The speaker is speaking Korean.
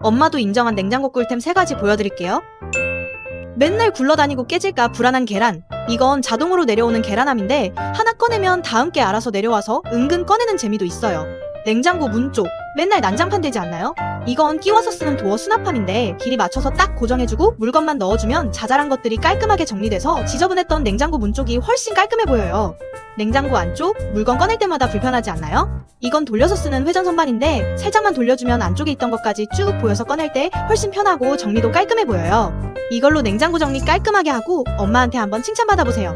엄마도 인정한 냉장고 꿀템 3가지 보여드릴게요. 맨날 굴러다니고 깨질까 불안한 계란. 이건 자동으로 내려오는 계란함인데 하나 꺼내면 다음 게 알아서 내려와서 은근 꺼내는 재미도 있어요. 냉장고 문 쪽 맨날 난장판 되지 않나요? 이건 끼워서 쓰는 도어 수납함인데 길이 맞춰서 딱 고정해주고 물건만 넣어주면 자잘한 것들이 깔끔하게 정리돼서 지저분했던 냉장고 문 쪽이 훨씬 깔끔해 보여요. 냉장고 안쪽 물건 꺼낼 때마다 불편하지 않나요? 이건 돌려서 쓰는 회전 선반인데 살짝만 돌려주면 안쪽에 있던 것까지 쭉 보여서 꺼낼 때 훨씬 편하고 정리도 깔끔해 보여요. 이걸로 냉장고 정리 깔끔하게 하고 엄마한테 한번 칭찬받아보세요.